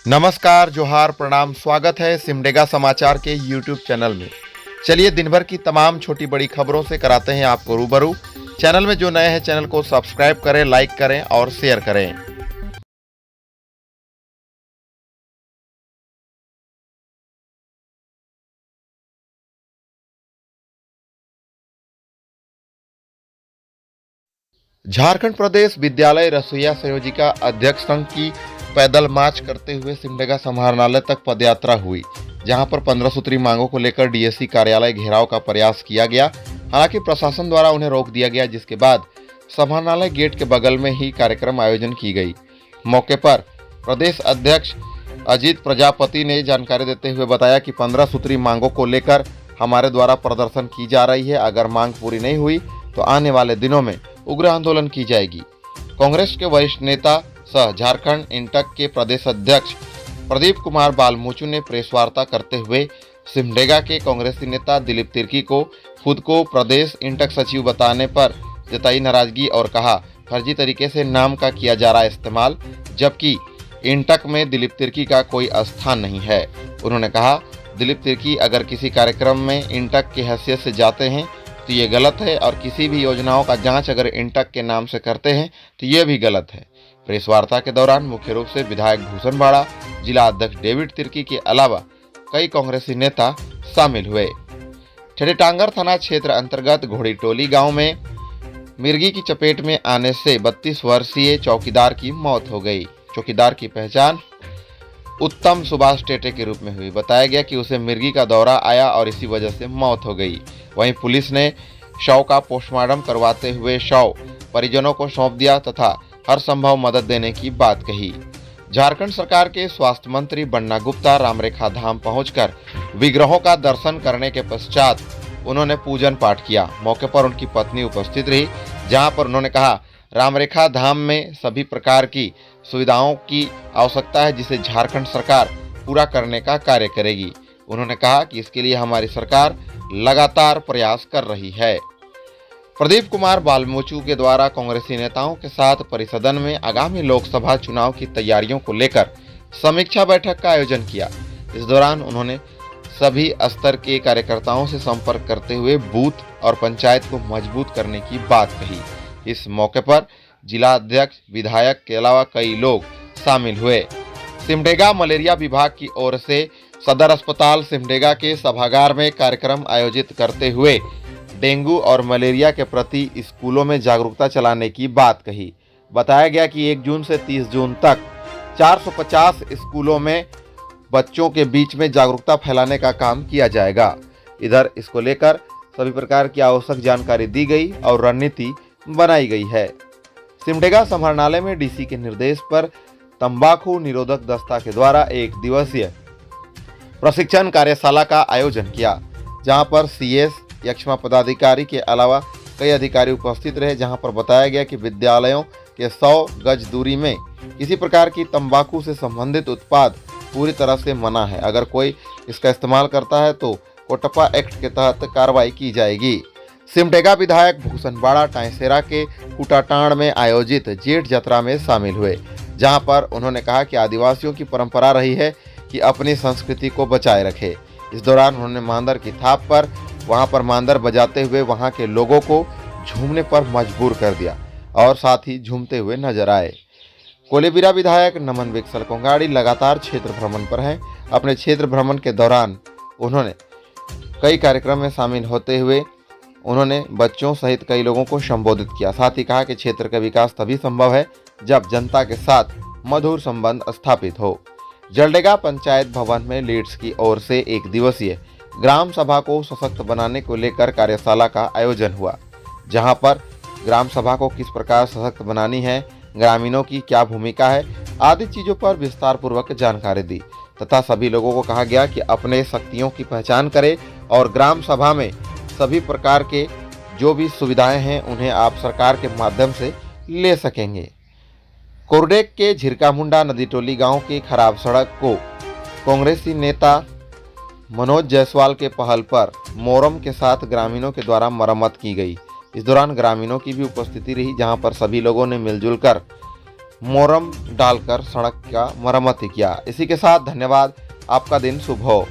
नमस्कार, जोहार, प्रणाम। स्वागत है सिमडेगा समाचार के यूट्यूब चैनल में। चलिए दिन भर की तमाम छोटी बड़ी खबरों से कराते हैं आपको रूबरू। चैनल में जो नए हैं चैनल को सब्सक्राइब करें, लाइक करें और शेयर करें। झारखंड प्रदेश विद्यालय रसोईया संयोजिका अध्यक्ष संघ की पैदल मार्च करते हुए सिमडेगा समाहरणालय तक पदयात्रा हुई, जहां पर 15 सूत्री मांगों को लेकर डीएससी कार्यालय घेराव का प्रयास किया गया। हालांकि प्रशासन द्वारा उन्हें रोक दिया गया, जिसके बाद समाहरणालय गेट के बगल में ही कार्यक्रम आयोजन की गई। मौके पर प्रदेश अध्यक्ष अजीत प्रजापति ने जानकारी देते हुए बताया कि 15 सूत्री मांगों को लेकर हमारे द्वारा प्रदर्शन की जा रही है। अगर मांग पूरी नहीं हुई तो आने वाले दिनों में उग्र आंदोलन की जाएगी। कांग्रेस के वरिष्ठ नेता सह झारखंड इंटक के प्रदेश अध्यक्ष प्रदीप कुमार बालमोचू ने प्रेस वार्ता करते हुए सिमडेगा के कांग्रेसी नेता दिलीप तिर्की को खुद को प्रदेश इंटक सचिव बताने पर जताई नाराजगी और कहा, फर्जी तरीके से नाम का किया जा रहा है इस्तेमाल, जबकि इंटक में दिलीप तिर्की का कोई स्थान नहीं है। उन्होंने कहा, दिलीप तिर्की अगर किसी कार्यक्रम में इंटक की हैसियत से जाते हैं तो ये गलत है, और किसी भी योजनाओं का जांच अगर इंटक के नाम से करते हैं तो ये भी गलत है। प्रेस वार्ता के दौरान मुख्य रूप से विधायक भूषण बाड़ा, जिला अध्यक्ष डेविड तिर्की के अलावा कई कांग्रेसी नेता शामिल हुए। ठेडेटांगर थाना क्षेत्र अंतर्गत घोड़ी टोली गांव में मिर्गी की चपेट में आने से 32 वर्षीय चौकीदार की मौत हो गई। चौकीदार की पहचान उत्तम सुभाष टेटे के रूप में हुई। बताया गया कि उसे मिर्गी का दौरा आया और इसी वजह से मौत हो गई। वहीं पुलिस ने शव का पोस्टमार्टम करवाते हुए शव परिजनों को सौंप दिया तथा हर संभव मदद देने की बात कही। झारखंड सरकार के स्वास्थ्य मंत्री बन्ना गुप्ता रामरेखा धाम पहुंचकर विग्रहों का दर्शन करने के पश्चात उन्होंने पूजन पाठ किया। मौके पर उनकी पत्नी उपस्थित रही, जहां पर उन्होंने कहा, रामरेखा धाम में सभी प्रकार की सुविधाओं की आवश्यकता है, जिसे झारखंड सरकार पूरा करने का कार्य करेगी। उन्होंने कहा कि इसके लिए हमारी सरकार लगातार प्रयास कर रही है। प्रदीप कुमार बालमोचू के द्वारा कांग्रेसी नेताओं के साथ परिसदन में आगामी लोकसभा चुनाव की तैयारियों को लेकर समीक्षा बैठक का आयोजन किया। इस दौरान उन्होंने सभी स्तर के कार्यकर्ताओं से संपर्क करते हुए बूथ और पंचायत को मजबूत करने की बात कही। इस मौके पर जिला अध्यक्ष, विधायक के अलावा कई लोग शामिल हुए। सिमडेगा मलेरिया विभाग की ओर से सदर अस्पताल सिमडेगा के सभागार में कार्यक्रम आयोजित करते हुए डेंगू और मलेरिया के प्रति स्कूलों में जागरूकता चलाने की बात कही। बताया गया कि 1 जून से 30 जून तक 450 स्कूलों में बच्चों के बीच में जागरूकता फैलाने का काम किया जाएगा। इधर इसको लेकर सभी प्रकार की आवश्यक जानकारी दी गई और रणनीति बनाई गई है। सिमडेगा समाहरणालय में डीसी के निर्देश पर तंबाकू निरोधक दस्ता के द्वारा 1 दिवसीय प्रशिक्षण कार्यशाला का आयोजन किया, जहां पर सीएस, यक्ष्मा पदाधिकारी के अलावा कई अधिकारी उपस्थित रहे। जहां पर बताया गया कि विद्यालयों के 100 गज दूरी में किसी प्रकार की तंबाकू से संबंधित उत्पाद पूरी तरह से मना है। अगर कोई इसका इस्तेमाल करता है तो कोटप्पा एक्ट के तहत कार्रवाई की जाएगी। सिमडेगा विधायक भूषण बाड़ा टाइसेरा के कुटाटांड में आयोजित जेठ यात्रा में शामिल हुए, जहां पर उन्होंने कहा कि आदिवासियों की परंपरा रही है कि अपनी संस्कृति को बचाए रखे। इस दौरान उन्होंने मांदर की थाप पर वहां पर मांदर बजाते हुए वहां के लोगों को झूमने पर मजबूर कर दिया और साथ ही झूमते हुए नजर आए। कोलेबिरा विधायक नमन विकसल कोंगाड़ी लगातार क्षेत्र भ्रमण पर हैं। अपने क्षेत्र भ्रमण के दौरान उन्होंने कई कार्यक्रम में शामिल होते हुए उन्होंने बच्चों सहित कई लोगों को संबोधित किया। साथ ही कहा कि क्षेत्र का विकास तभी संभव है जब जनता के साथ मधुर संबंध स्थापित हो। जलडेगा पंचायत भवन में लीड्स की ओर से 1 दिवसीय ग्राम सभा को सशक्त बनाने को लेकर कार्यशाला का आयोजन हुआ, जहां पर ग्राम सभा को किस प्रकार सशक्त बनानी है, ग्रामीणों की क्या भूमिका है आदि चीज़ों पर विस्तार पूर्वक जानकारी दी तथा सभी लोगों को कहा गया कि अपने शक्तियों की पहचान करें और ग्राम सभा में सभी प्रकार के जो भी सुविधाएं हैं उन्हें आप सरकार के माध्यम से ले सकेंगे। कोरडेक के झिरकामुंडा नदी टोली गांव की खराब सड़क को कांग्रेसी नेता मनोज जायसवाल के पहल पर मोरम के साथ ग्रामीणों के द्वारा मरम्मत की गई। इस दौरान ग्रामीणों की भी उपस्थिति रही, जहां पर सभी लोगों ने मिलजुल कर मोरम डालकर सड़क का मरम्मत किया। इसी के साथ धन्यवाद, आपका दिन शुभ हो।